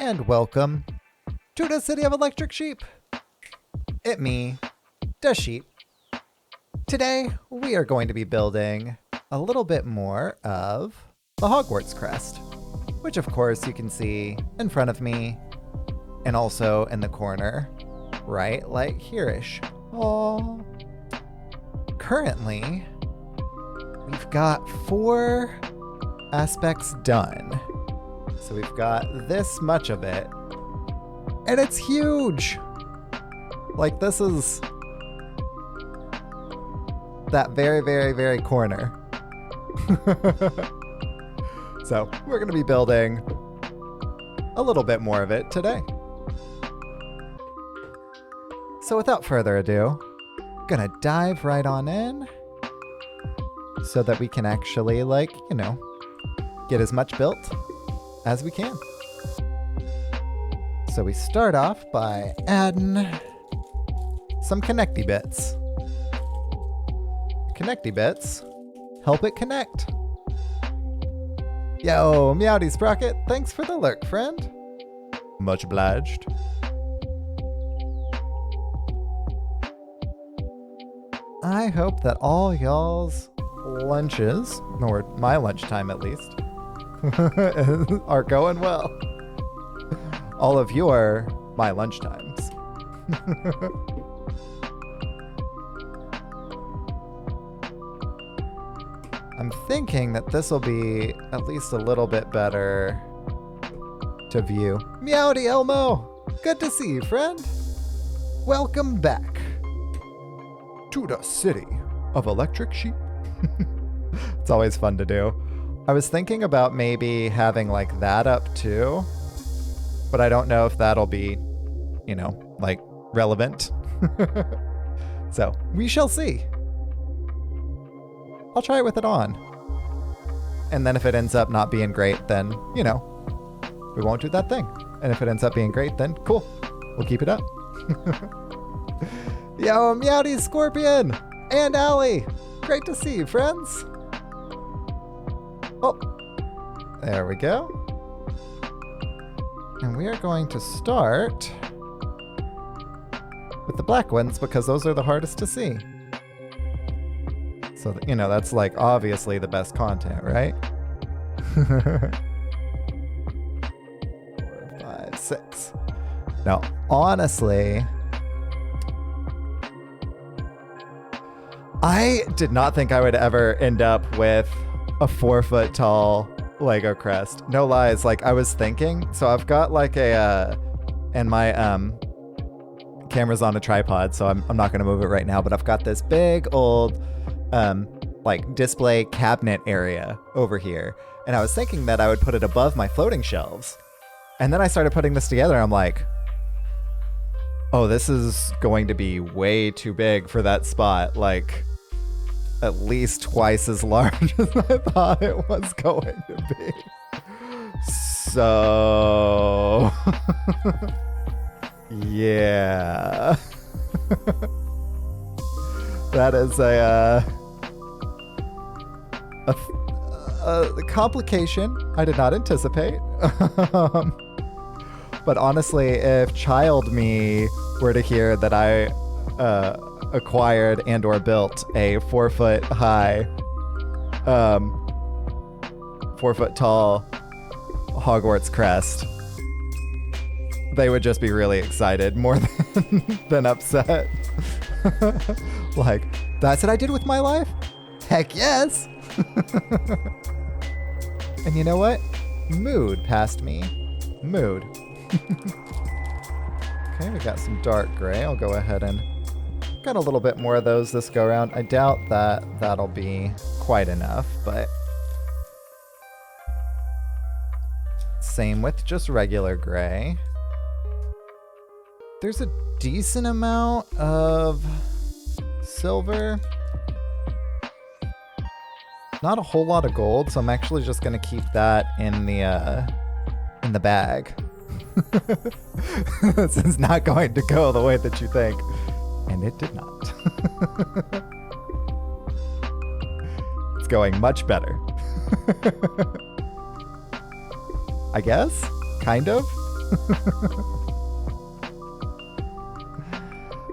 and welcome to the City of Electric Sheep. It me, the sheep. Today, we are going to be building a little bit more of the Hogwarts Crest, which of course you can see in front of me and also in the corner, right, like here-ish. Aww. Currently, we've got 4 aspects done. So we've got this much of it, and it's huge. Like, this is that very, very, very corner. So we're going to be building a little bit more of it today. So without further ado, I'm going to dive right on in so that we can actually, get as much built as we can. So we start off by adding some connecty bits. Connecty bits help it connect. Yo, Meowdy Sprocket, thanks for the lurk, friend. Much obliged. I hope that all y'all's lunches, or my lunchtime at least, are going well. All of your my lunchtimes. I'm thinking that this will be at least a little bit better to view. Meowdy Elmo! Good to see you, friend. Welcome back to the City of Electric Sheep. It's always fun to do. I was thinking about maybe having like that up too, but I don't know if that'll be, relevant. So we shall see. I'll try it with it on. And then if it ends up not being great, then, we won't do that thing. And if it ends up being great, then cool. We'll keep it up. Yo, Meowdy Scorpion and Allie. Great to see you, friends. Oh, there we go. And we are going to start with the black ones because those are the hardest to see. So, that's like obviously the best content, right? 4, 5, 6. Now, honestly, I did not think I would ever end up with a 4-foot tall Lego crest. No lies. Like, I was thinking, so I've got like and my camera's on a tripod, so I'm not gonna move it right now, but I've got this big old display cabinet area over here, and I was thinking that I would put it above my floating shelves. And then I started putting this together, and I'm like, oh, this is going to be way too big for that spot. Like, at least twice as large as I thought it was going to be. So, yeah. That is a complication I did not anticipate. But honestly, if child me were to hear that I acquired and or built a 4-foot high, 4-foot tall Hogwarts Crest, they would just be really excited more than upset. Like, that's what I did with my life? Heck yes! And you know what? Mood passed me. Mood. Okay, we got some dark gray. I'll go ahead and got a little bit more of those this go around. I doubt that that'll be quite enough, but same with just regular gray. There's a decent amount of silver. Not a whole lot of gold, so I'm actually just gonna keep that in the bag. This is not going to go the way that you think. And it did not. It's going much better. I guess? Kind of?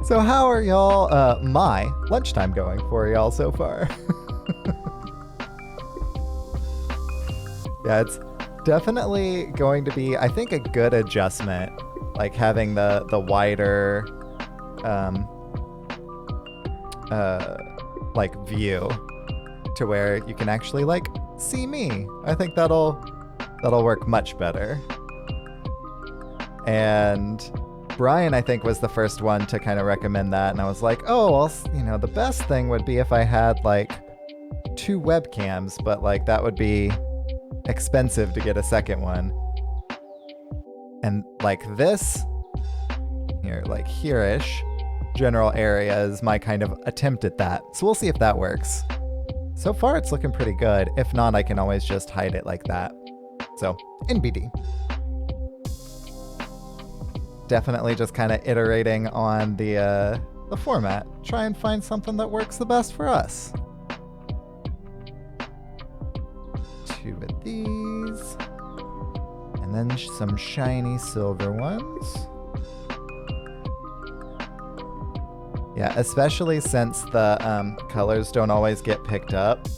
So how are y'all, my lunchtime going for y'all so far? Yeah, it's definitely going to be, I think, a good adjustment, like having the wider, like view to where you can actually like see me. I think that'll work much better. And Brian, I think, was the first one to kind of recommend that, and I was like, oh, well, the best thing would be if I had like 2 webcams, but like that would be expensive to get a second one. And like this here, like here-ish general area is my kind of attempt at that. So we'll see if that works. So far it's looking pretty good. If not, I can always just hide it like that. So NBD. Definitely just kind of iterating on the format. Try and find something that works the best for us. 2 of these. And then some shiny silver ones. Yeah, especially since the colors don't always get picked up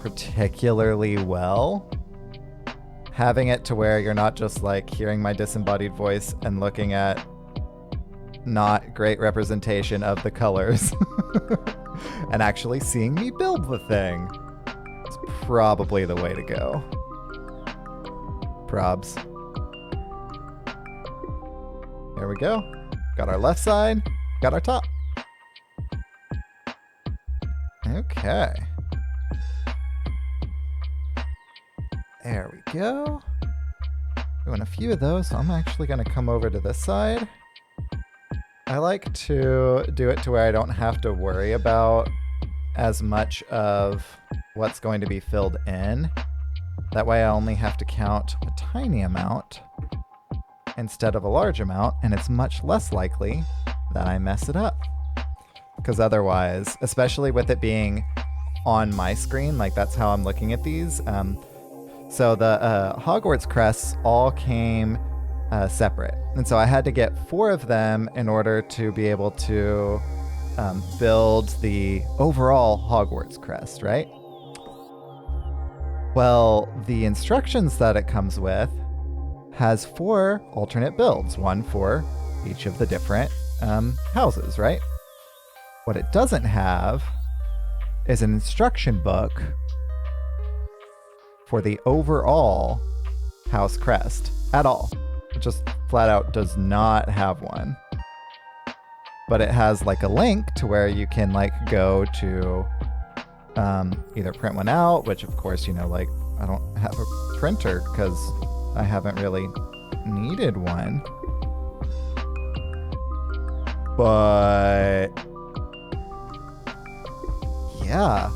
particularly well. Having it to where you're not just like hearing my disembodied voice and looking at not great representation of the colors and actually seeing me build the thing. It's probably the way to go. Probs. There we go. Got our left side, got our top. Okay. There we go. Doing a few of those, so I'm actually going to come over to this side. I like to do it to where I don't have to worry about as much of what's going to be filled in. That way I only have to count a tiny amount instead of a large amount, and it's much less likely that I mess it up. Because otherwise, especially with it being on my screen, like that's how I'm looking at these. So the Hogwarts Crests all came separate. And so I had to get 4 of them in order to be able to build the overall Hogwarts Crest, right? Well, the instructions that it comes with has 4 alternate builds, one for each of the different houses, right? What it doesn't have is an instruction book for the overall house crest at all. It just flat out does not have one. But it has like a link to where you can like go to either print one out, which of course, like I don't have a printer because I haven't really needed one. But yeah.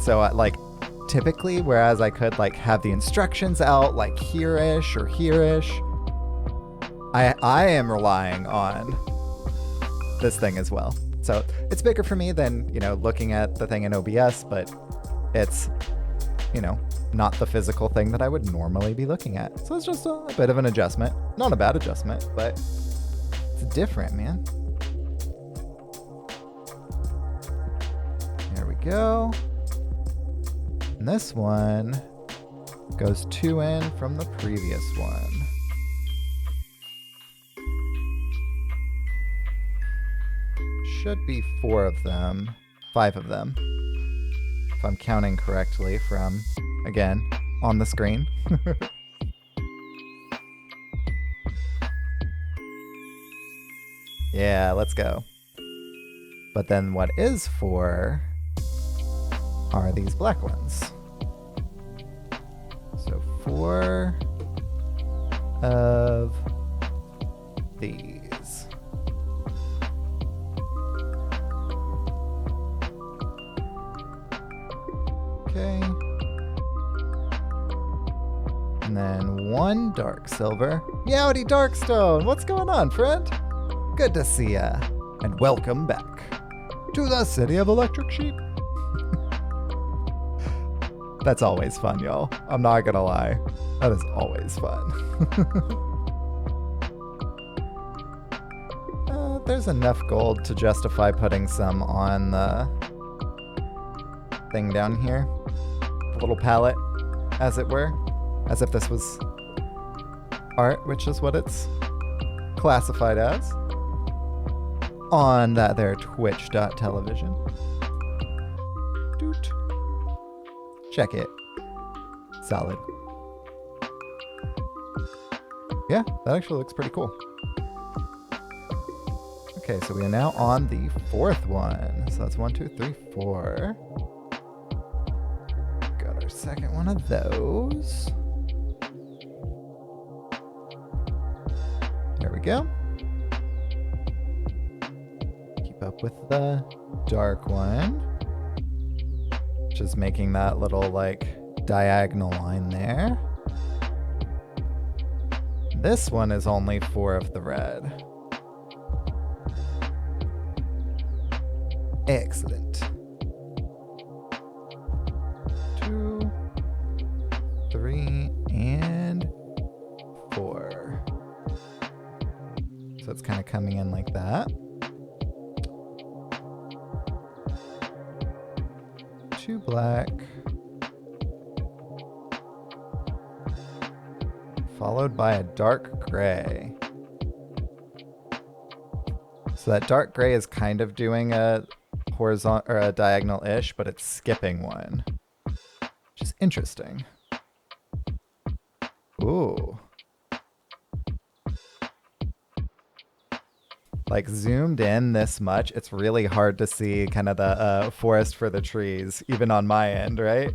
So like typically, whereas I could like have the instructions out like here-ish or here-ish, I am relying on this thing as well. So it's bigger for me than, looking at the thing in OBS, but it's, not the physical thing that I would normally be looking at. So it's just a bit of an adjustment. Not a bad adjustment, but it's different, man. There we go. And this one goes 2 in from the previous one. Should be 4 of them, 5 of them, if I'm counting correctly from, again, on the screen. Yeah, let's go. But then what is 4 are these black ones. So 4 of these. Okay. And then 1 dark silver. Yowdy Darkstone! What's going on, friend? Good to see ya. And welcome back to the City of Electric Sheep. That's always fun, y'all. I'm not gonna lie. That is always fun. There's enough gold to justify putting some on the thing down here. The little palette, as it were. As if this was art, which is what it's classified as. On that there twitch.television. Doot. Check it. Solid. Yeah, that actually looks pretty cool. Okay, so we are now on the fourth one. So that's 1, 2, 3, 4. Got our second one of those. There we go. Keep up with the dark one, which is making that little like diagonal line there. This one is only 4 of the red. Excellent. 2, 3, and 4. So it's kind of coming in like that. 2 black. Followed by a dark gray. So that dark gray is kind of doing a horizontal or a diagonal-ish, but it's skipping one, which is interesting. Ooh. Like zoomed in this much, it's really hard to see kind of the forest for the trees, even on my end, right?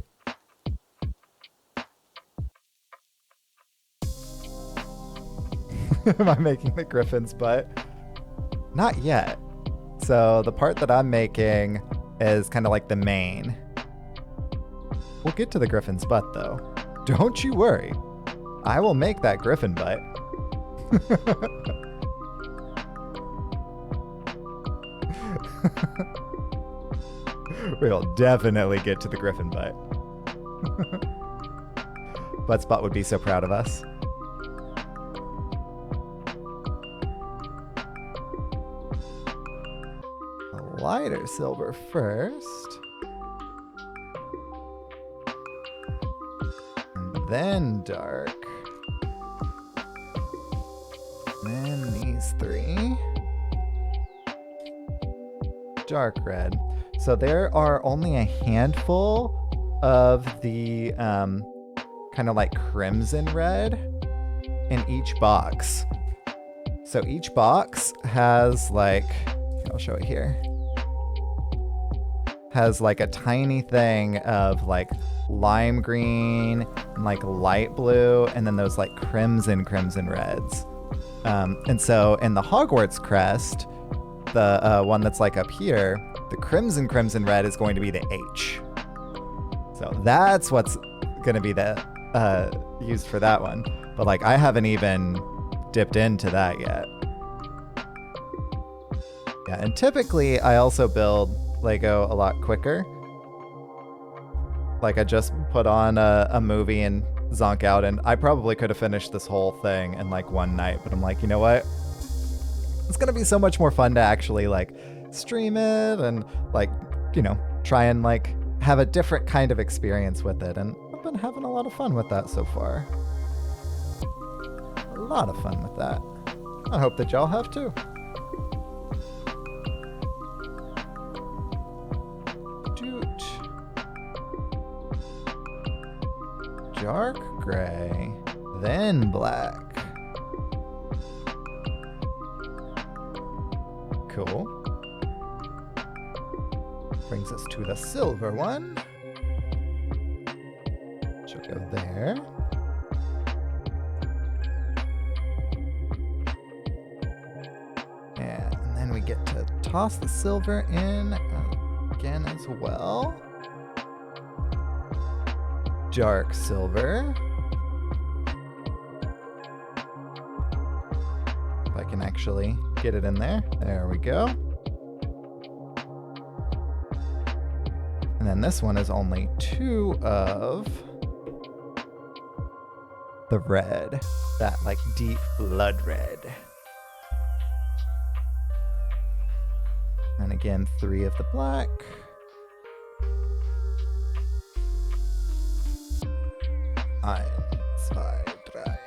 Am I making the griffin's butt? Not yet. So the part that I'm making is kind of like the main. We'll get to the griffin's butt though. Don't you worry. I will make that griffin butt. We'll definitely get to the griffin butt. Buttspot would be so proud of us. Lighter silver first. And then dark. And then these 3. Dark red. So there are only a handful of the kind of like crimson red in each box. So each box has like, I'll show it here. Has like a tiny thing of like lime green and like light blue and then those like crimson reds. And so in the Hogwarts Crest, the one that's like up here, the crimson red is going to be the H. So that's what's going to be the used for that one. But like I haven't even dipped into that yet. Yeah, and typically I also build Lego a lot quicker. Like I just put on a movie and zonk out, and I probably could have finished this whole thing in like one night, but I'm like, you know what? It's gonna be so much more fun to actually like stream it and like, you know, try and like have a different kind of experience with it, and I've been having a lot of fun with that so far. A lot of fun with that. I hope that y'all have too. Dark gray, then black. Cool. Brings us to the silver one. Should go there. And then we get to toss the silver in again as well. Dark silver. If I can actually get it in there. There we go. And then this one is only 2 of the red. That like deep blood red. And again, 3 of the black. Ein, zwei, drei.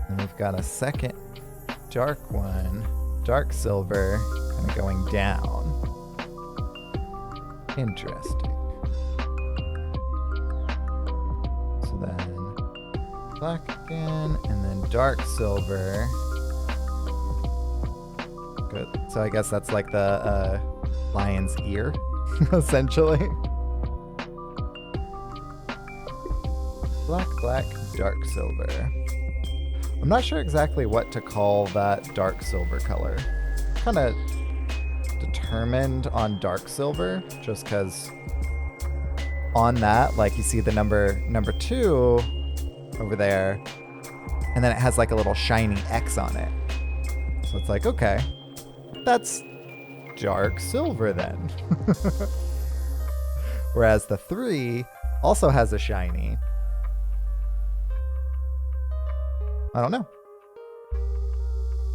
And we've got a second dark one, dark silver, kind of going down. Interesting. So then black again, and then dark silver. Good. So I guess that's like the lion's ear, essentially. Black, black, dark silver. I'm not sure exactly what to call that dark silver color. Kind of determined on dark silver, just because on that, like you see the number 2 over there, and then it has like a little shiny X on it. So it's like, okay, that's dark silver then. Whereas the 3 also has a shiny. I don't know.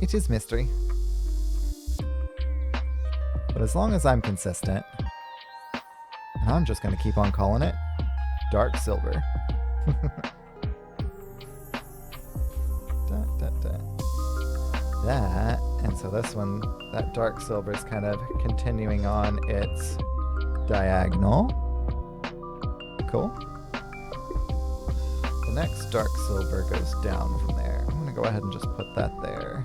It is mystery. But as long as I'm consistent, and I'm just going to keep on calling it dark silver. That, and so this one, that dark silver is kind of continuing on its diagonal. Cool. The next dark silver goes down from there. I'm going to go ahead and just put that there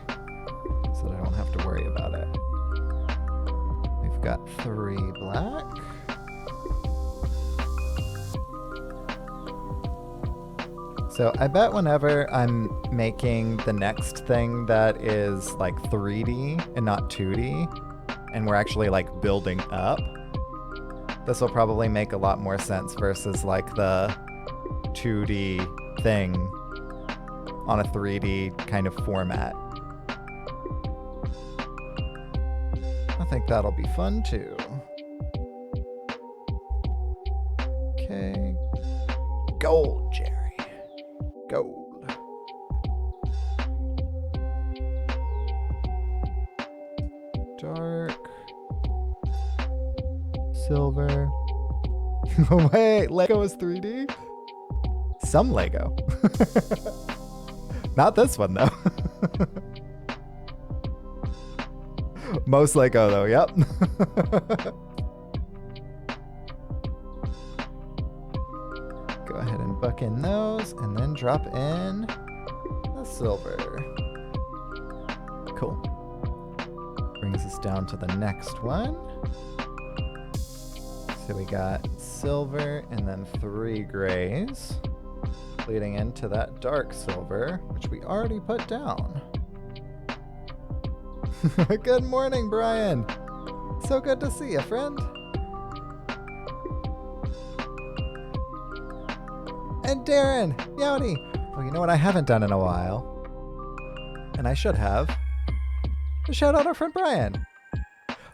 so that I don't have to worry about it. We've got 3 black. So I bet whenever I'm making the next thing that is like 3D and not 2D, and we're actually like building up, this will probably make a lot more sense versus like the 2D thing on a 3D kind of format. I think that'll be fun too. Okay. Gold, Jerry. Gold. Dark. Silver. Wait, Lego is 3D? Some Lego. Not this one, though. Most Lego, though, yep. Go ahead and buck in those, and then drop in the silver. Cool. Brings us down to the next one. So we got silver, and then 3 grays, leading into that dark silver, which we already put down. Good morning, Brian. So good to see you, friend. And Darren, Yowdy. Well, you know what I haven't done in a while, and I should have. Shout out our friend Brian.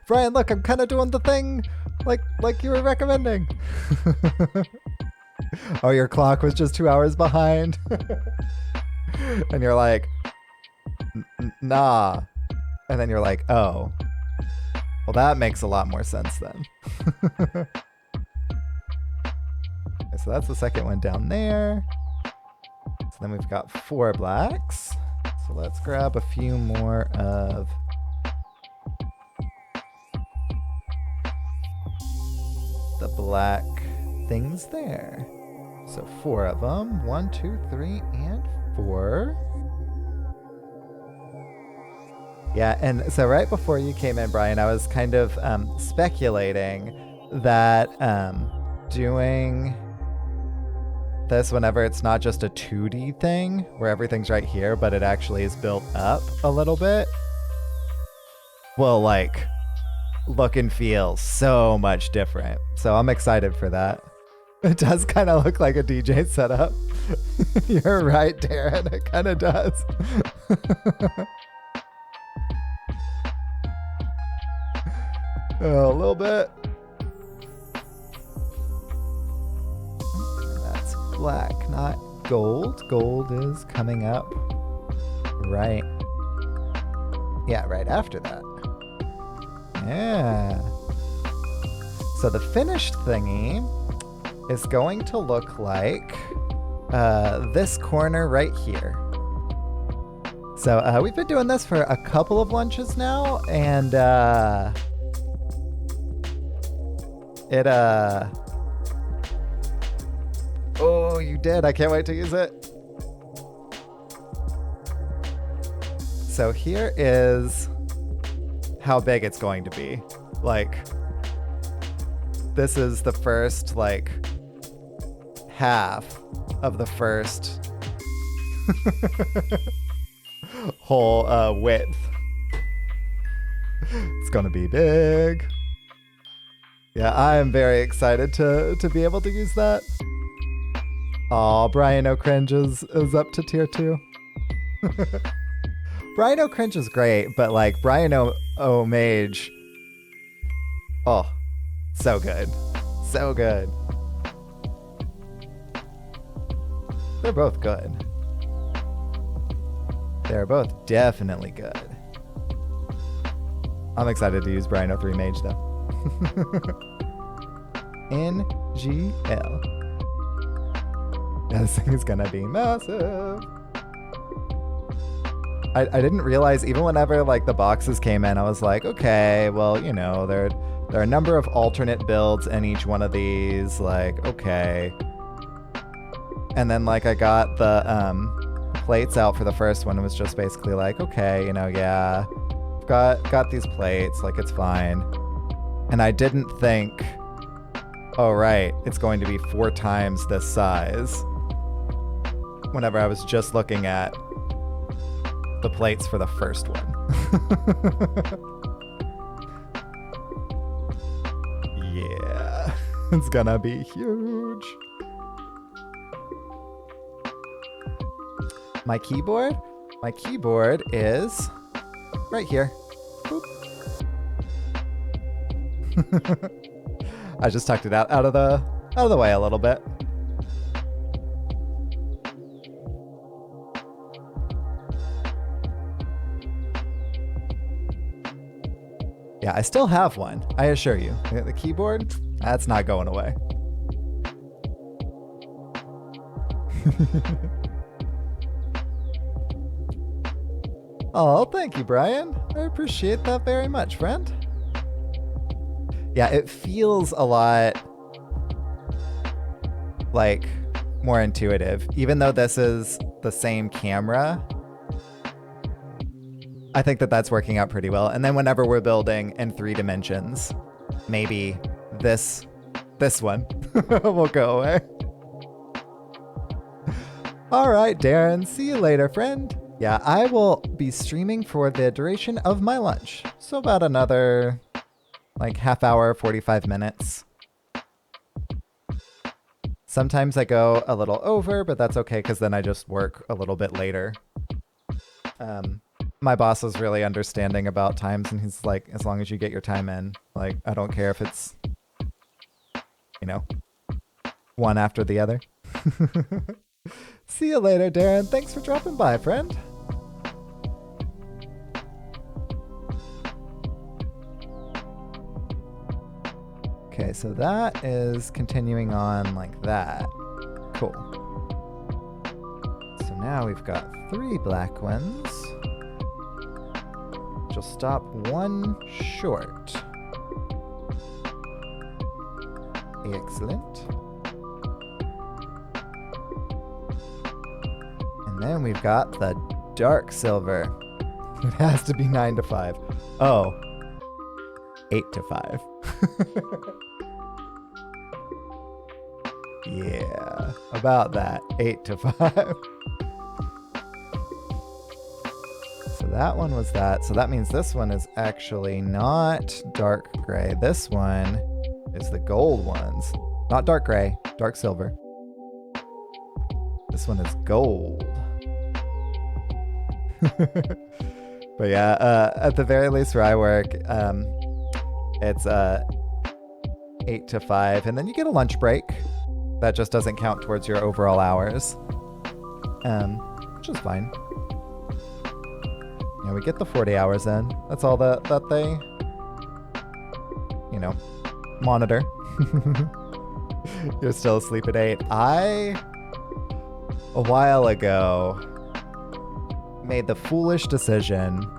Brian, look, I'm kind of doing the thing like you were recommending. Oh, your clock was just 2 hours behind. And you're like, nah. And then you're like, oh. Well, that makes a lot more sense then. So that's the second one down there. So then we've got 4 blacks. So let's grab a few more of the black things there. So 4 of them. 1, 2, 3, and 4. Yeah, and so right before you came in, Brian, I was kind of speculating that doing this whenever it's not just a 2D thing where everything's right here, but it actually is built up a little bit, will like look and feel so much different. So I'm excited for that. It does kind of look like a DJ setup. You're right, Darren. It kind of does. A little bit. That's black, not gold. Gold is coming up right. Yeah, right after that. Yeah. So the finished thingy is going to look like this corner right here. So we've been doing this for a couple of lunches now, and oh, you did. I can't wait to use it. So here is how big it's going to be. Like, this is the first, like, half of the first whole width. It's gonna be big. Yeah, I am very excited to be able to use that. Aw, Brian O'Cringe is up to tier 2. Brian O'Cringe is great, but like Brian O'Mage, oh, so good. So good. They're both good. They're both definitely good. I'm excited to use Brian O3 Mage though. NGL. This thing is gonna be massive. I didn't realize, even whenever like the boxes came in, I was like, okay, well, you know, there are a number of alternate builds in each one of these, like, okay. And then like I got the plates out for the first one. It was just basically like, okay, you know, yeah, got these plates, like it's fine. And I didn't think, oh right, it's going to be 4 times this size. Whenever I was just looking at the plates for the first one. Yeah, it's gonna be huge. My keyboard is right here. Boop. I just tucked it out of the way a little bit. Yeah, I still have one, I assure you. The keyboard, that's not going away. Oh, thank you, Brian. I appreciate that very much, friend. Yeah, it feels a lot like more intuitive. Even though this is the same camera, I think that that's working out pretty well. And then whenever we're building in 3 dimensions, maybe this one will go away. All right, Darren, see you later, friend. Yeah, I will be streaming for the duration of my lunch. So about another, like, half hour, 45 minutes. Sometimes I go a little over, but that's okay, because then I just work a little bit later. My boss is really understanding about times, and he's like, as long as you get your time in, like, I don't care if it's, you know, one after the other. See you later, Darren. Thanks for dropping by, friend. Okay, so that is continuing on like that. Cool. So now we've got 3 black ones. Which will stop 1 short. Excellent. And then we've got the dark silver. It has to be 9 to 5. Oh, 8 to 5. Yeah, about that. 8 to 5. So that one was that. So that means this one is actually not dark gray. This one is the gold ones. Not dark gray, dark silver. This one is gold. But yeah, at the very least where I work, It's 8 to 5, and then you get a lunch break. That just doesn't count towards your overall hours, which is fine. Yeah, we get the 40 hours in. That's all that they, you know, monitor. You're still asleep at 8. A while ago, made the foolish decision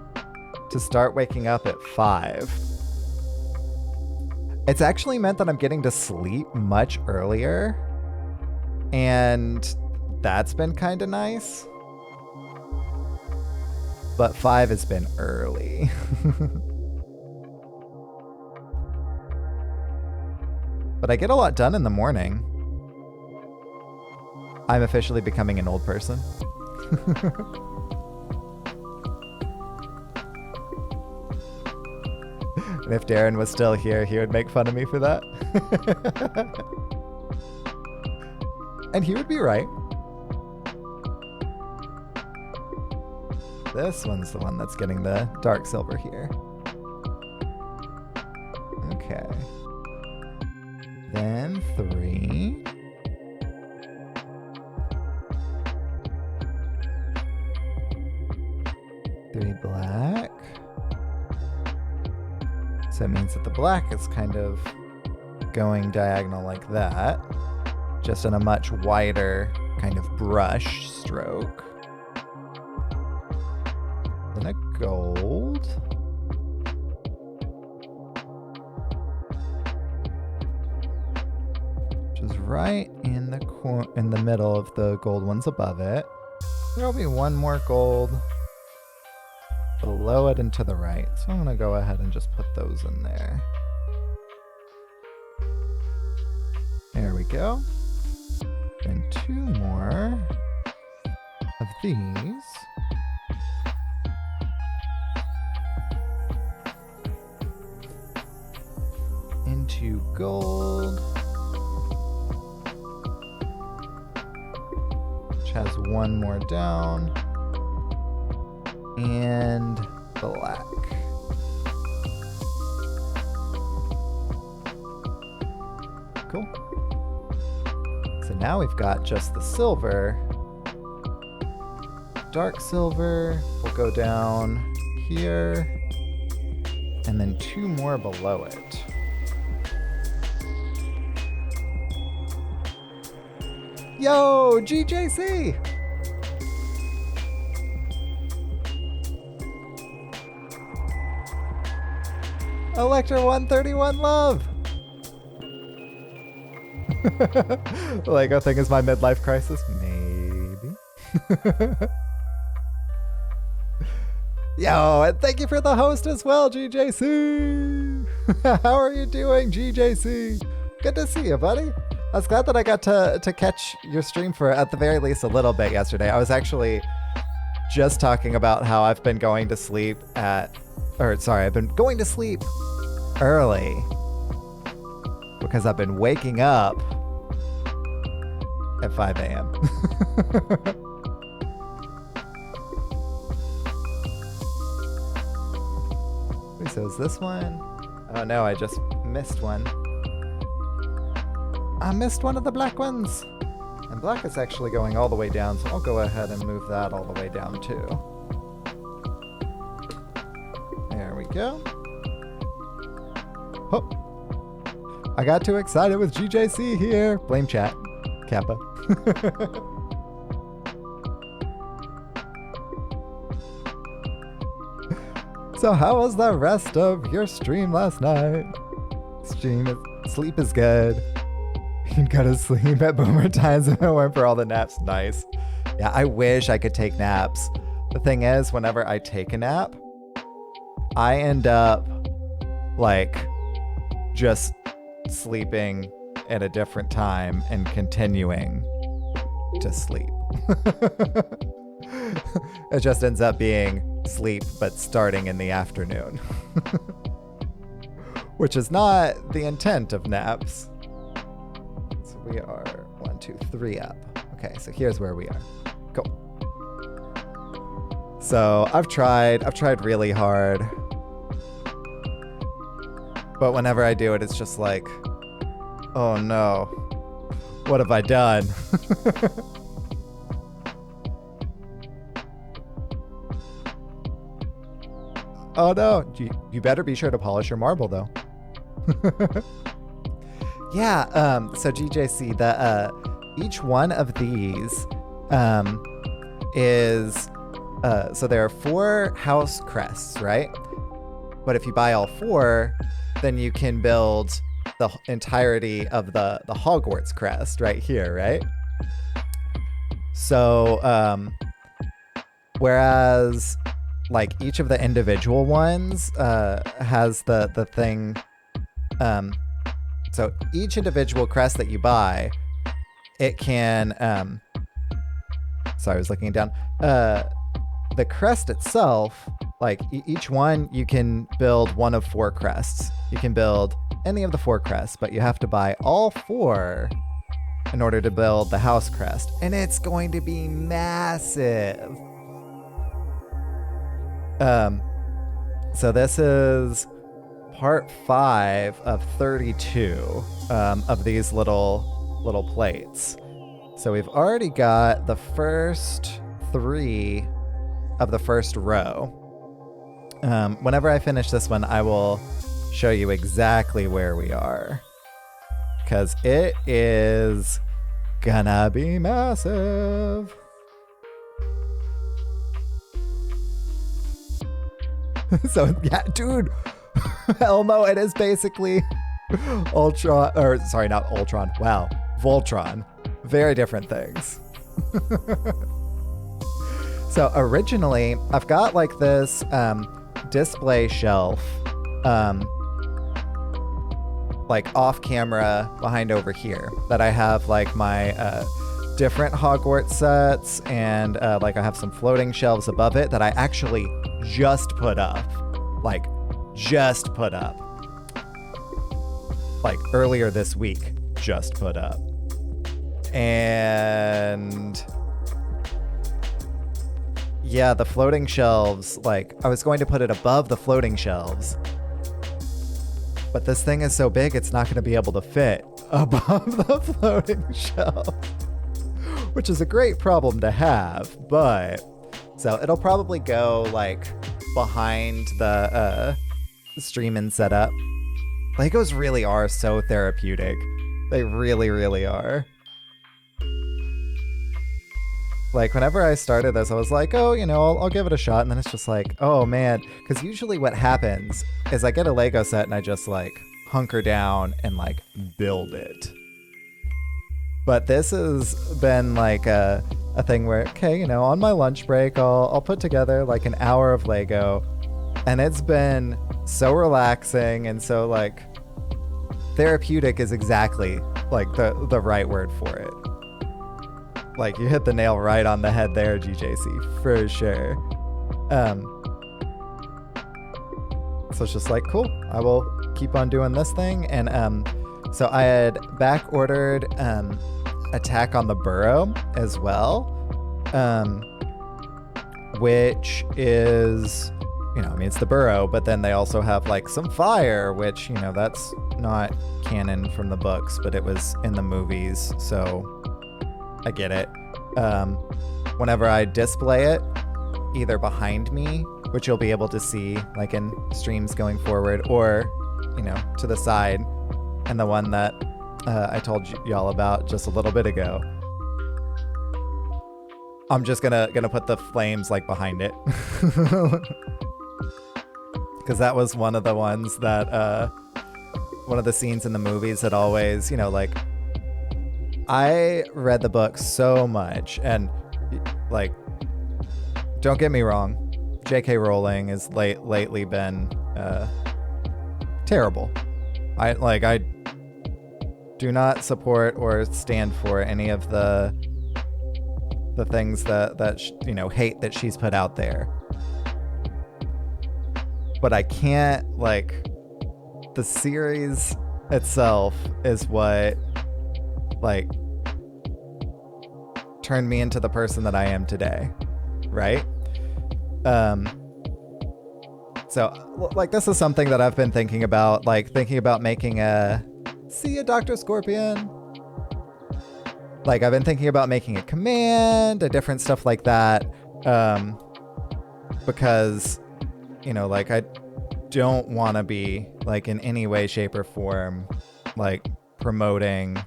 to start waking up at 5. It's actually meant that I'm getting to sleep much earlier, and that's been kind of nice. But 5 has been early. But I get a lot done in the morning. I'm officially becoming an old person. And if Darren was still here, he would make fun of me for that. And he would be right. This one's the one that's getting the dark silver here. Okay. Then 3. Three black. So it means that the black is kind of going diagonal like that, just in a much wider kind of brush stroke. Then a gold. Which is right in the middle of the gold ones above it. There'll be one more gold below it and to the right. So I'm going to go ahead and just put those in there. There we go. And 2 more of these. Into gold. Which has one more down. And black. Cool. So now we've got just the silver. Dark silver will go down here. And then 2 more below it. Yo, GJC! Electra 131 love! The Lego thing is my midlife crisis? Maybe. Yo, and thank you for the host as well, GJC! How are you doing, GJC? Good to see you, buddy. I was glad that I got to catch your stream for at the very least a little bit yesterday. I was actually just talking about how I've been going to sleep I've been going to sleep early because I've been waking up at 5 a.m. So is this one? Oh no, I just missed one. I missed one of the black ones. And black is actually going all the way down, so I'll go ahead and move that all the way down too. There we go. Oh, I got too excited with GJC here. Blame chat. Kappa. So how was the rest of your stream last night? Sleep is good. You can go to sleep at boomer times and I went for all the naps. Nice. Yeah, I wish I could take naps. The thing is, whenever I take a nap, I end up like just sleeping at a different time and continuing to sleep. It just ends up being sleep, but starting in the afternoon. Which is not the intent of naps. So we are 1, 2, 3 up. Okay, so here's where we are. Cool. So I've tried really hard But whenever I do it, it's just like, oh no, what have I done? Oh no, you better be sure to polish your marble though. Yeah, so GJC, each one of these is, so there are 4 house crests, right? But if you buy all 4, then you can build the entirety of the Hogwarts Crest right here, right? So, whereas like each of the individual ones has the thing, so each individual crest that you buy, it can, sorry, I was looking down, the crest itself, like each one, you can build one of 4 crests. You can build any of the 4 crests, but you have to buy all 4 in order to build the house crest. And it's going to be massive. So this is part 5 of 32 of these little plates. So we've already got the first 3 of the first row. Whenever I finish this one, I will show you exactly where we are, because it is gonna be massive. So yeah, dude, Elmo, it is basically Ultron, or sorry, not Ultron. Wow, Voltron. Very different things. So originally, I've got like this display shelf, like off camera behind over here, that I have like my different Hogwarts sets, and like I have some floating shelves above it that I actually just put up, like earlier this week, just put up. And yeah, the floating shelves, like I was going to put it above the floating shelves, but this thing is so big it's not going to be able to fit above the floating shelf, which is a great problem to have. But so it'll probably go like behind the streaming setup. Legos really are so therapeutic. They really, really are. Like, whenever I started this, I was like, oh, you know, I'll give it a shot. And then it's just like, oh, man. Because usually what happens is I get a Lego set and I just, like, hunker down and, like, build it. But this has been, like, a thing where, okay, you know, on my lunch break, I'll put together, like, an hour of Lego. And it's been so relaxing and so, like, therapeutic is exactly, like, the right word for it. Like, you hit the nail right on the head there, GJC, for sure. So it's just like, cool, I will keep on doing this thing. And so I had back ordered Attack on the Burrow as well, which is, you know, I mean, it's the Burrow, but then they also have like some fire, which, you know, that's not canon from the books, but it was in the movies, so I get it. Whenever I display it, either behind me, which you'll be able to see like in streams going forward, or, you know, to the side, and the one that I told y'all about just a little bit ago, I'm just gonna put the flames like behind it. Because that was one of the ones that, one of the scenes in the movies that always, you know, like, I read the book so much, and like, don't get me wrong, J.K. Rowling has lately been terrible. I do not support or stand for any of the things that you know, hate that she's put out there. But I can't, like, the series itself is what, like, turned me into the person that I am today, right? So, like, this is something that I've been thinking about, like, thinking about making a... See ya, Dr. Scorpion! Like, I've been thinking about making a command, a different stuff like that, because, you know, like, I don't want to be, like, in any way, shape, or form, like, promoting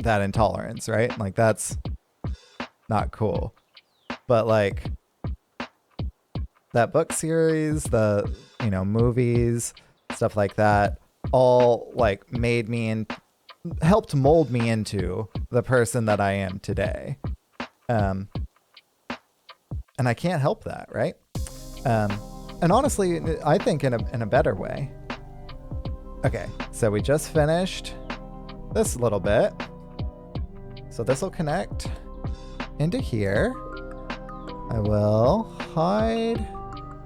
that intolerance, right? Like, that's not cool. But, like, that book series, the, you know, movies, stuff like that, all, like, made me and helped mold me into the person that I am today. And I can't help that, right? And honestly, I think in a better way. Okay, so we just finished this little bit. So this will connect into here. I will hide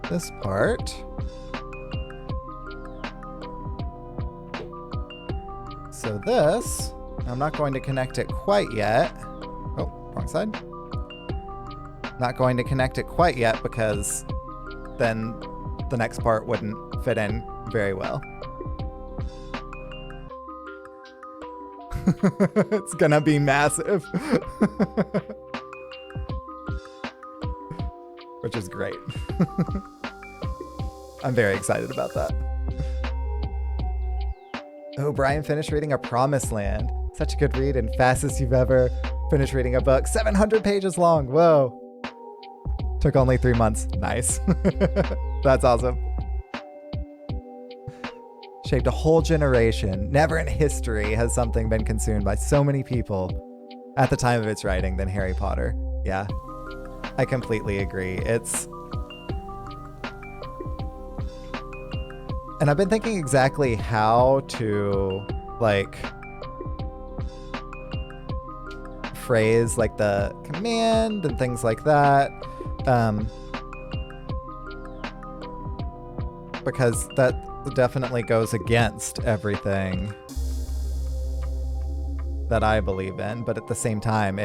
this part. So this, I'm not going to connect it quite yet. Oh, wrong side. Not going to connect it quite yet because then the next part wouldn't fit in very well. It's gonna be massive. Which is great. I'm very excited about that. Oh, Brian finished reading A Promised Land. Such a good read and fastest you've ever finished reading a book. 700 pages long. Whoa. Took only 3 months. Nice. That's awesome. Shaped a whole generation. Never in history has something been consumed by so many people at the time of its writing than Harry Potter. Yeah, I completely agree. And I've been thinking exactly how to, like, phrase, like, the command and things like that. Because that definitely goes against everything that I believe in. But at the same time,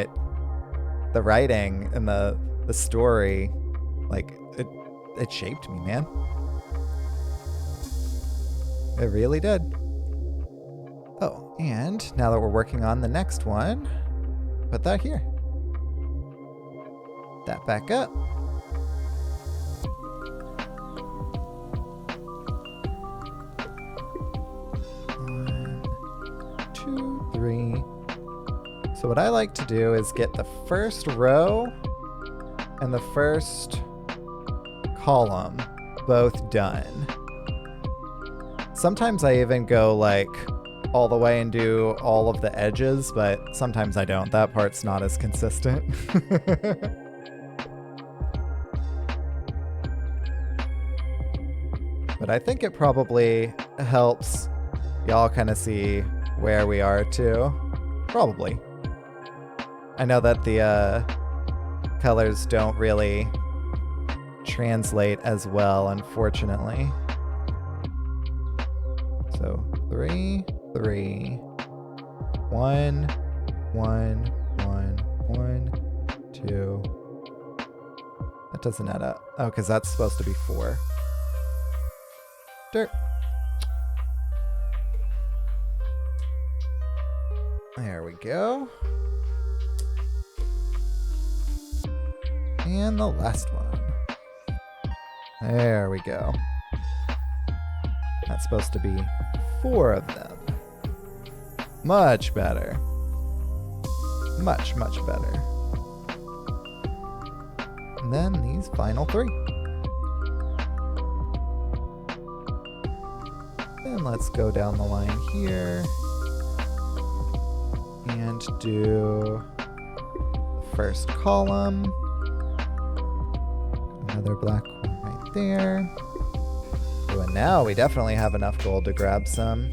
the writing and the story, like, it shaped me, man. It really did. Oh, and now that we're working on the next one, put that here. That back up. 1, 2, 3. So what I like to do is get the first row and the first column both done. Sometimes I even go, like, all the way and do all of the edges, but sometimes I don't. That part's not as consistent. But I think it probably helps y'all kind of see where we are too. Probably. I know that the colors don't really translate as well, unfortunately. So 3, 3, 1, 1, 1, 1, 2. That doesn't add up. Oh, because that's supposed to be 4. Dirt. There we go. And the last one. There we go. That's supposed to be 4 of them. Much better. Much, much better. And then these final 3. And let's go down the line here and do the first column. Another black one right there. Ooh, and now we definitely have enough gold to grab some.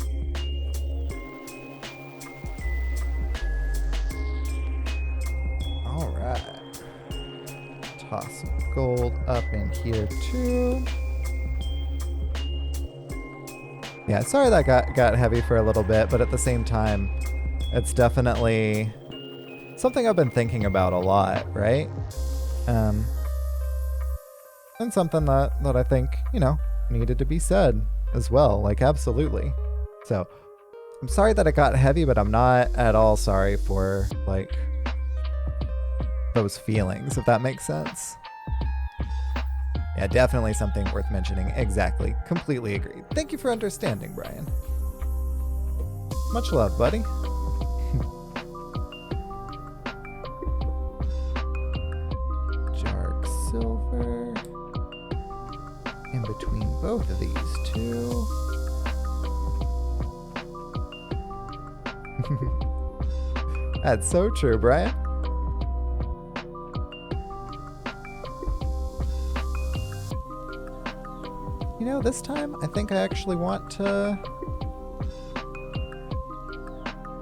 All right. Toss some gold up in here too. Yeah, sorry that got heavy for a little bit, but at the same time, it's definitely something I've been thinking about a lot, right? And something that I think, needed to be said as well. Like, absolutely. So, I'm sorry that it got heavy, but I'm not at all sorry for, like, those feelings, if that makes sense. Yeah, definitely something worth mentioning. Exactly. Completely agreed. Thank you for understanding, Brian. Much love, buddy. Jark silver. In between both of these two. That's so true, Brian. This time I think I actually want to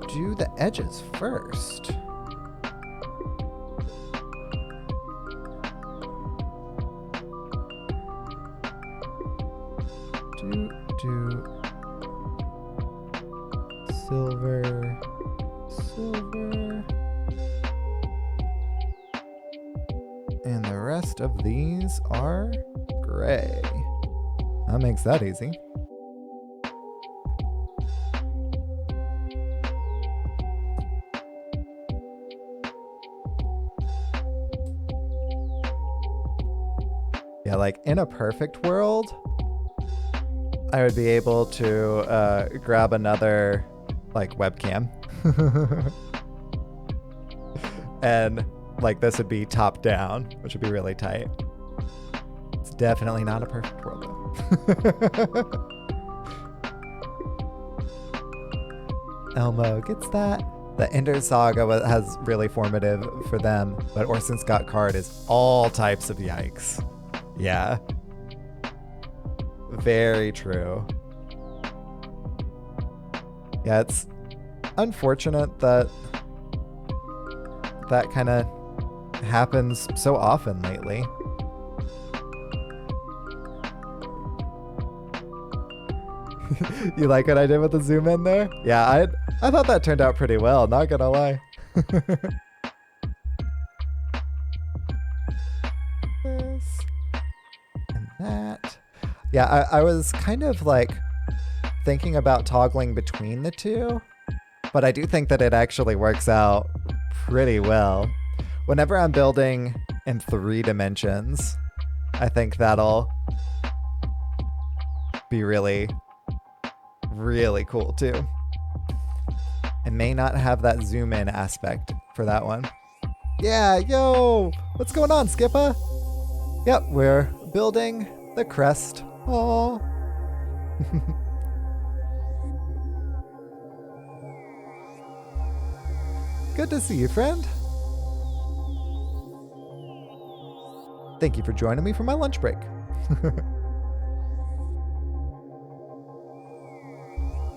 do the edges first. Silver. And the rest of these are gray. That makes that easy. Yeah, like in a perfect world, I would be able to grab another like webcam. And like this would be top down, which would be really tight. It's definitely not a perfect world though. Elmo gets that. The Ender Saga has really formative for them, but Orson Scott Card is all types of yikes. Yeah. Very true. Yeah, it's unfortunate that that kind of happens so often lately. You like what I did with the zoom in there? Yeah, I thought that turned out pretty well, not gonna lie. This and that. Yeah, I was kind of like thinking about toggling between the two, but I do think that it actually works out pretty well. Whenever I'm building in 3 dimensions, I think that'll be really cool too. It may not have that zoom in aspect for that one. Yeah, yo! What's going on, Skippa? Yep, we're building the crest. Aww. Good to see you, friend. Thank you for joining me for my lunch break.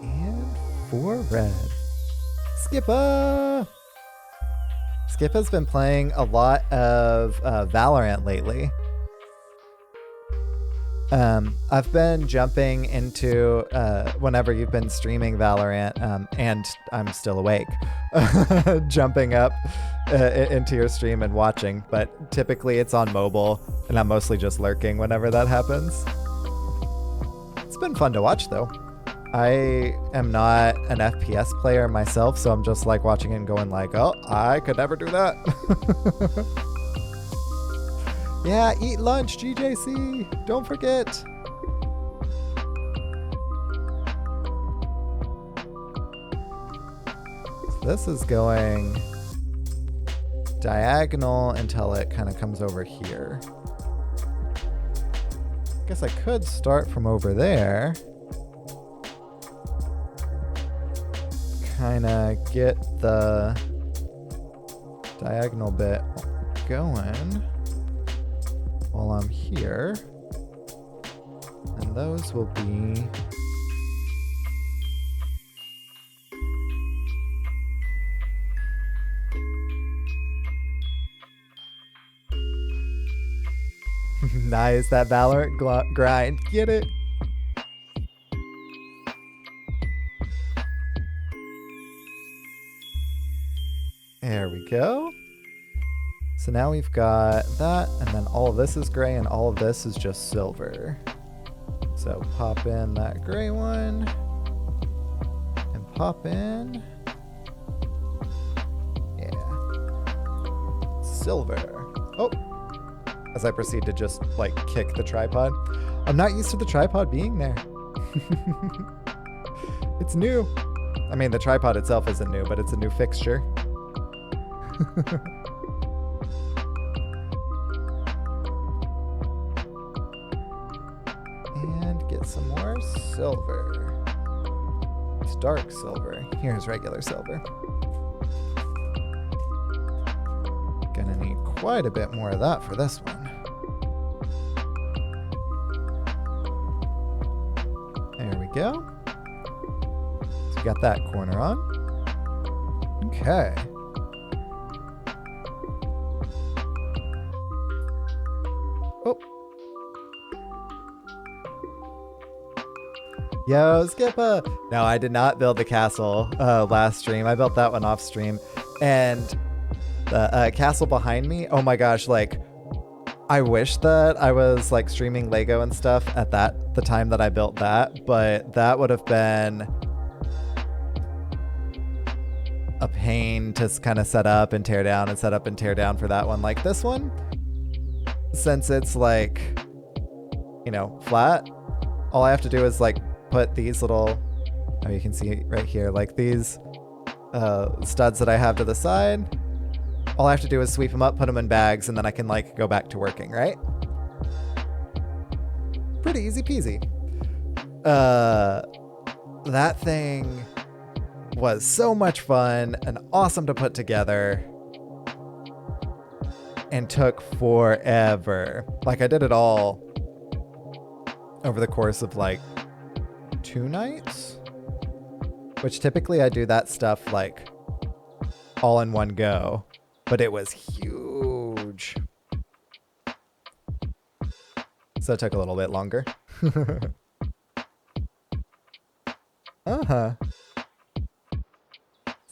And 4 red. Skippa! Skippa's been playing a lot of Valorant lately. I've been jumping into, whenever you've been streaming Valorant, and I'm still awake, jumping up into your stream and watching, but typically it's on mobile, and I'm mostly just lurking whenever that happens. It's been fun to watch, though. I am not an FPS player myself, so I'm just like watching and going like, oh, I could never do that. Yeah, eat lunch, GJC. Don't forget. So this is going diagonal until it kind of comes over here. Guess I could start from over there. Kind of get the diagonal bit going while I'm here. And those will be nice, that Valorant grind. Get it? There we go. So now we've got that, and then all of this is gray, and all of this is just silver. So pop in that gray one, and pop in, yeah, silver. Oh, as I proceed to just like kick the tripod. I'm not used to the tripod being there. It's new. I mean, the tripod itself isn't new, but it's a new fixture. And get some more silver. It's dark silver. Here's regular silver. Gonna need quite a bit more of that for this one. There we go. So we got that corner on. Okay. Oh. Yo, Skippa! No, I did not build the castle last stream. I built that one off stream. And the castle behind me, oh my gosh, like, I wish that I was like streaming Lego and stuff at the time that I built that, but that would have been a pain to kind of set up and tear down and set up and tear down for that one. Like this one, since it's like, you know, flat, all I have to do is like put these little, oh, you can see right here, like these studs that I have to the side. All I have to do is sweep them up, put them in bags, and then I can like go back to working, right? Pretty easy peasy. That thing was so much fun and awesome to put together and took forever. Like I did it all over the course of like 2 nights, which typically I do that stuff like all in one go. But it was huge. So it took a little bit longer. Uh-huh.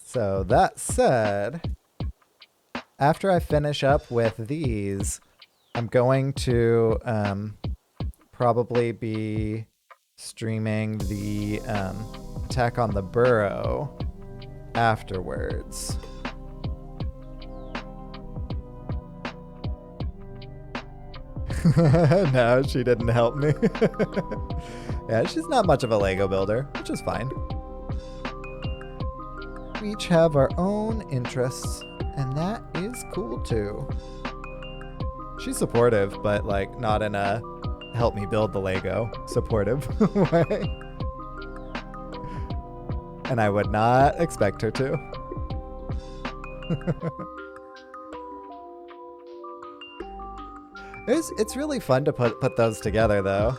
So that said, after I finish up with these, I'm going to probably be streaming the Attack on the Burrow afterwards. No, she didn't help me. Yeah, she's not much of a Lego builder, which is fine. We each have our own interests, and that is cool too. She's supportive, but like not in a help me build the Lego supportive way. And I would not expect her to. It's really fun to put those together, though.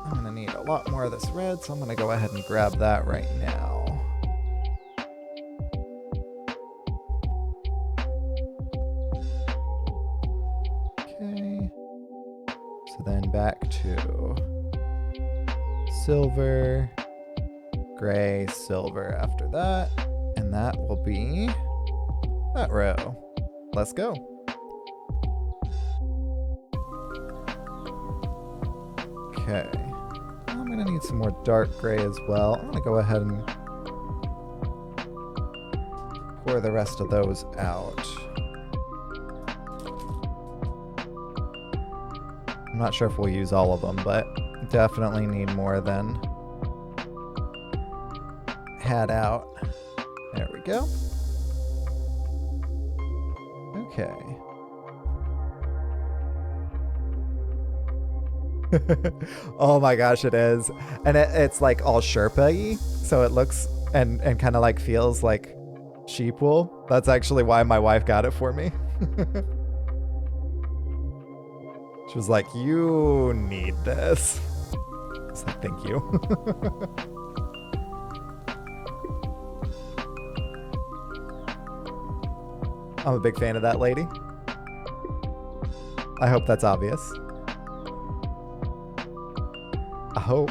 I'm gonna need a lot more of this red, so I'm gonna go ahead and grab that right now. Okay. So then back to silver, gray, silver after that, and that will be that row. Let's go. Okay, I'm gonna need some more dark gray as well. I'm gonna go ahead and pour the rest of those out. I'm not sure if we'll use all of them, but definitely need more than had out. There we go. Okay. Oh my gosh, it is. And it's like all Sherpa-y, so it looks and kind of like feels like sheep wool. That's actually why my wife got it for me. She was like, you need this. I was like, thank you. I'm a big fan of that lady. I hope that's obvious. I hope.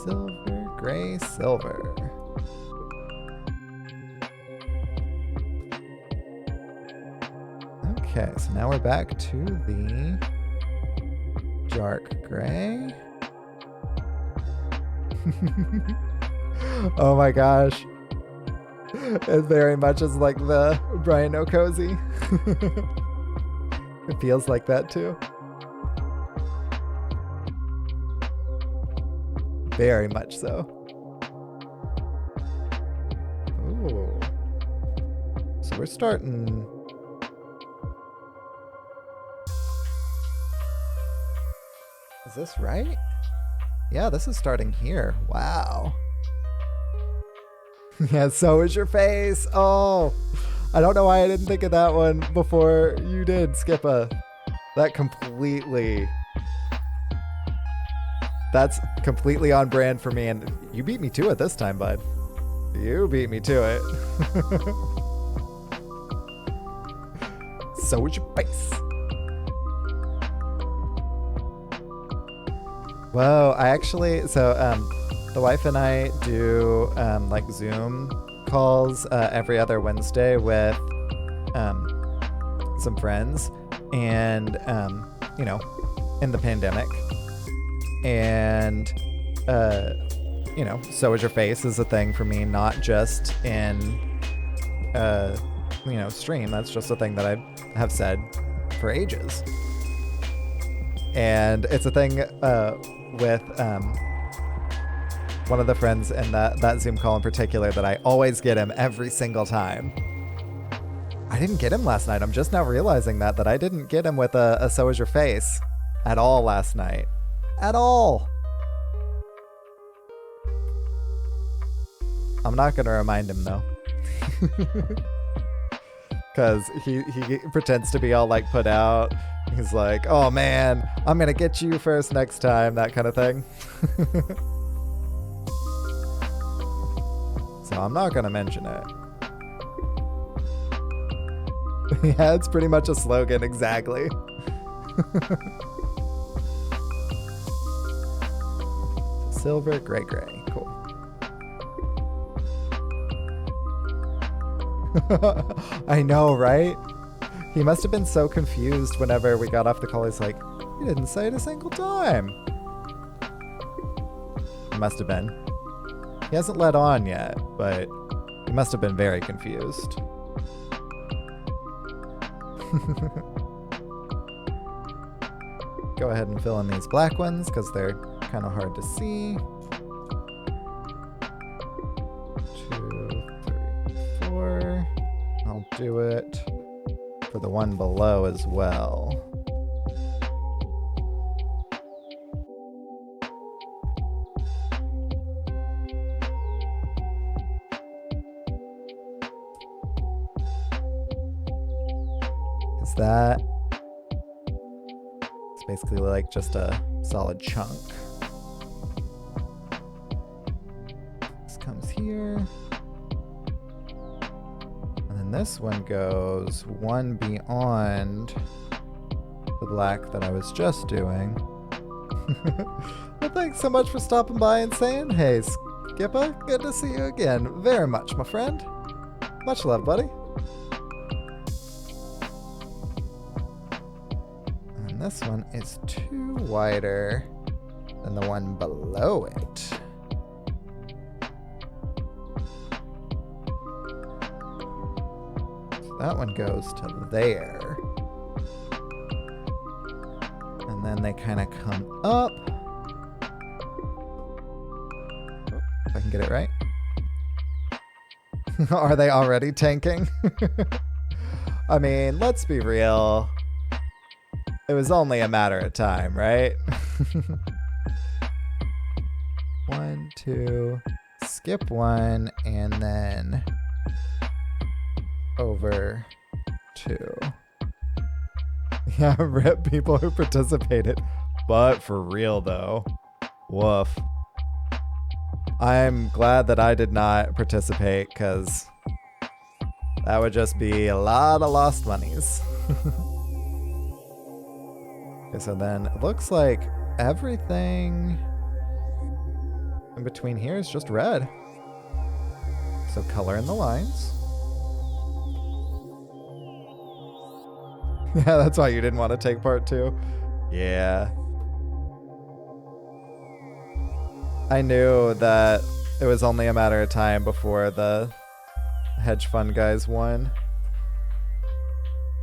Silver, gray, silver. Okay, so now we're back to the dark gray. Oh my gosh. It very much is like the Brian Okozie. It feels like that too. Very much so. Ooh. So we're starting... Is this right? Yeah, this is starting here. Wow. Yeah, so is your face. Oh, I don't know why I didn't think of that one before you did, Skippa. That's completely on brand for me, and you beat me to it this time, bud. You beat me to it. So is your face. Whoa, the wife and I do like Zoom calls every other Wednesday with some friends, and in the pandemic, and so is your face is a thing for me, not just in stream. That's just a thing that I have said for ages, and it's a thing with one of the friends in that Zoom call in particular that I always get him every single time. I didn't get him last night. I'm just now realizing that I didn't get him with a so is your face at all last night. At all. I'm not going to remind him though. Because he pretends to be all like put out. He's like, oh man, I'm going to get you first next time, that kind of thing. So I'm not going to mention it. Yeah, it's pretty much a slogan, exactly. Silver, gray, cool. I know, right? He must have been so confused whenever we got off the call. He's like, you didn't say it a single time. He must have been. He hasn't let on yet, but he must have been very confused. Go ahead and fill in these black ones because they're kind of hard to see. 2, 3, 4. I'll do it for the one below as well. That it's basically like just a solid chunk. This comes here, and then this one goes one beyond the black that I was just doing. Well, thanks so much for stopping by and saying hey, Skippa. Good to see you again. Very much, my friend. Much love, buddy. This one is too wider than the one below it. So that one goes to there. And then they kind of come up. Oh, if I can get it right. Are they already tanking? I mean, let's be real. It was only a matter of time, right? 1, 2, skip 1, and then over 2. Yeah, rip people who participated. But for real though, woof. I'm glad that I did not participate because that would just be a lot of lost monies. Okay, so then it looks like everything in between here is just red. So color in the lines. Yeah, that's why you didn't want to take part 2. Yeah. I knew that it was only a matter of time before the hedge fund guys won.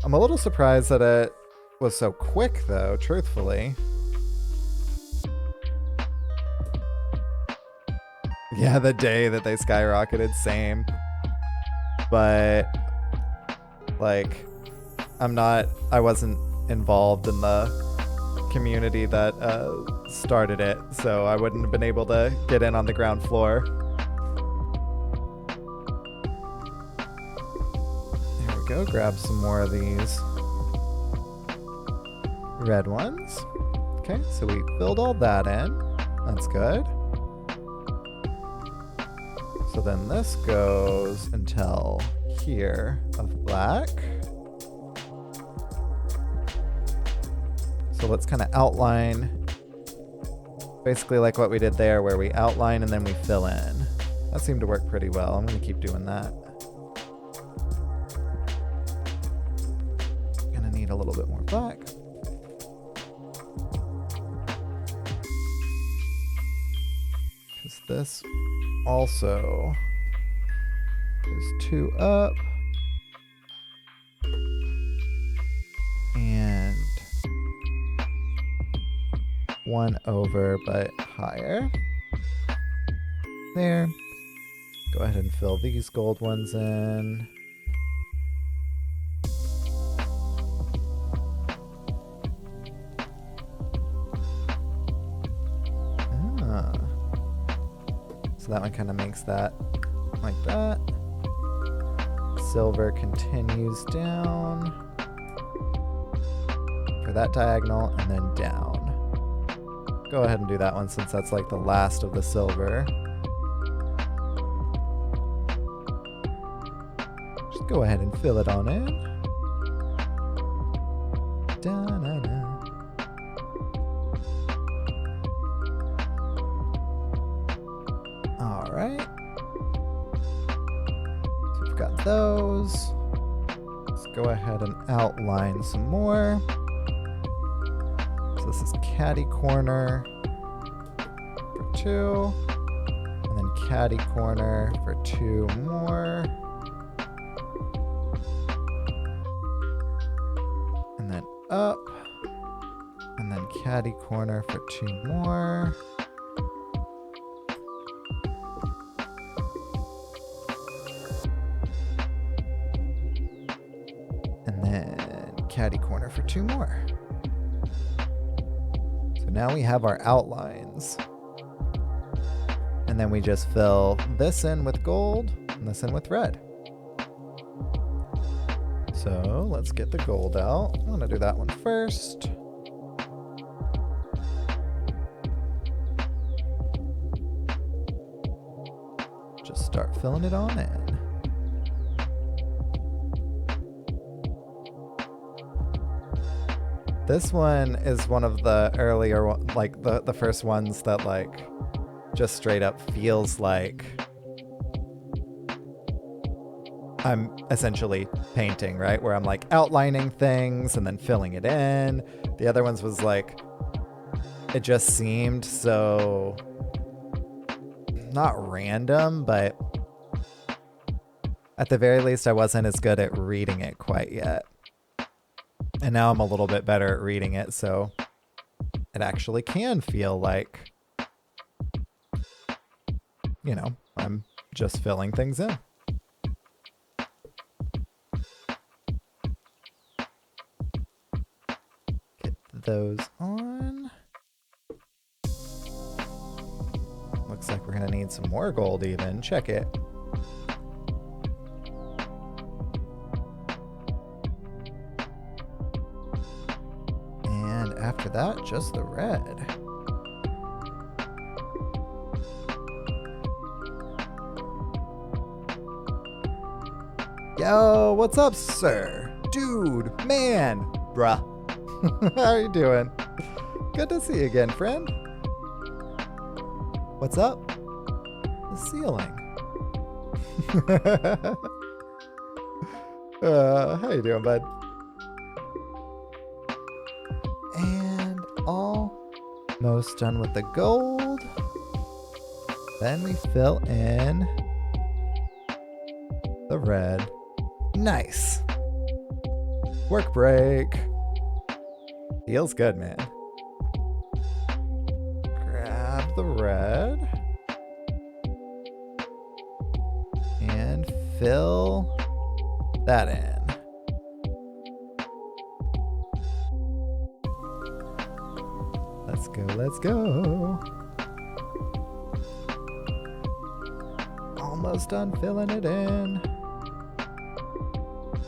I'm a little surprised that it was so quick, though, truthfully. Yeah, the day that they skyrocketed, same. But, like, I wasn't involved in the community that started it, so I wouldn't have been able to get in on the ground floor. There we go, grab some more of these red ones. Okay, so we filled all that in. That's good. So then this goes until here of black. So let's kind of outline, basically like what we did there, where we outline and then we fill in. That seemed to work pretty well. I'm going to keep doing that. Gonna need a little bit more black. Because this also is 2 up. And 1 over, but higher. There. Go ahead and fill these gold ones in. Ah. So that one kind of makes that like that. Silver continues down for that diagonal and then down. Go ahead and do that one since that's like the last of the silver. Just go ahead and fill it on in. Da-na-na. All right. So we've got those. Let's go ahead and outline some more. So this is caddy corner for 2, and then caddy corner for 2 more, and then up, and then caddy corner for 2 more, and then caddy corner for 2 more. Now we have our outlines. And then we just fill this in with gold and this in with red. So let's get the gold out. I'm gonna do that one first. Just start filling it on in. This one is one of the earlier, like the first ones that like just straight up feels like I'm essentially painting, right? Where I'm like outlining things and then filling it in. The other ones was like, it just seemed so, not random, but at the very least I wasn't as good at reading it quite yet. And now I'm a little bit better at reading it, so it actually can feel like, you know, I'm just filling things in. Get those on. Looks like we're gonna need some more gold even. Check it. After that, just the red. Yo, what's up, sir? Dude, man, bruh. How are you doing? Good to see you again, friend. What's up? The ceiling. How you doing, bud? And almost done with the gold. Then we fill in the red. Nice. Work break. Feels good, man. Grab the red. And fill that in. Let's go, let's go. Almost done filling it in.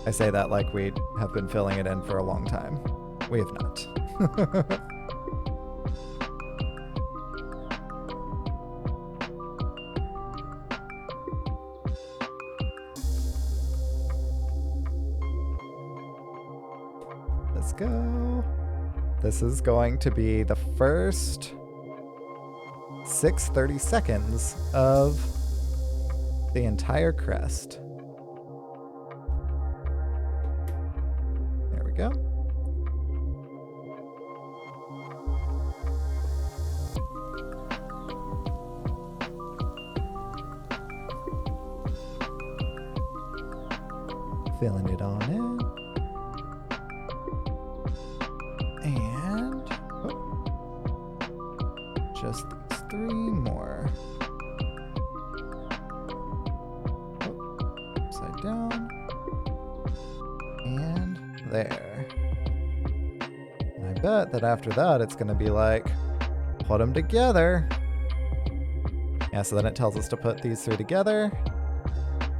I say that like we have been filling it in for a long time. We have not. Let's go. This is going to be the first 6:30 seconds of the entire crest. There we go. Filling it on in. And just these 3 more. Upside down. And there. And I bet that after that it's going to be like, put them together. Yeah, so then it tells us to put these 3 together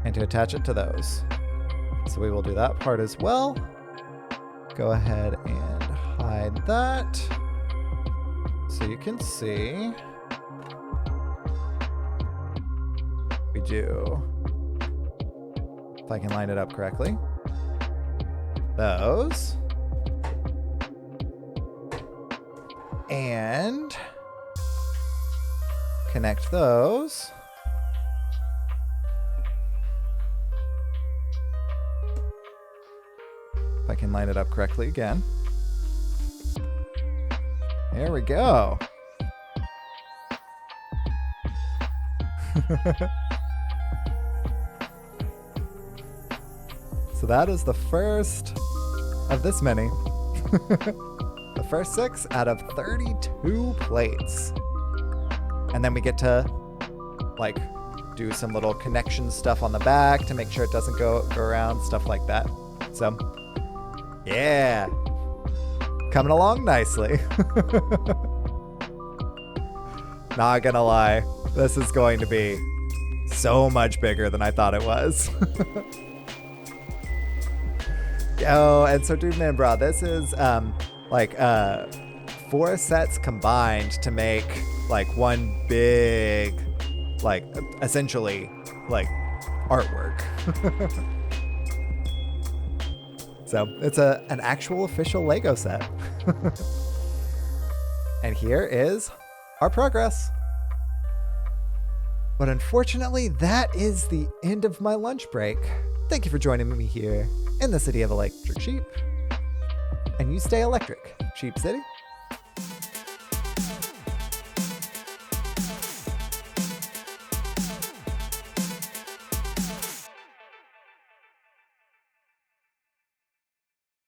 and to attach it to those. So we will do that part as well. Go ahead and hide that so you can see. We do, if I can line it up correctly, those. And connect those. If I can line it up correctly again. There we go. So that is the first of this many. The first 6 out of 32 plates. And then we get to like do some little connection stuff on the back to make sure it doesn't go around, stuff like that. So yeah, coming along nicely. Not gonna lie, this is going to be so much bigger than I thought it was. Oh, and so dude, man, bro, this is like 4 sets combined to make like one big, like essentially like artwork. So it's an actual official Lego set. And here is our progress. But unfortunately, that is the end of my lunch break. Thank you for joining me here in the city of Electric Sheep. And you stay electric, Sheep City.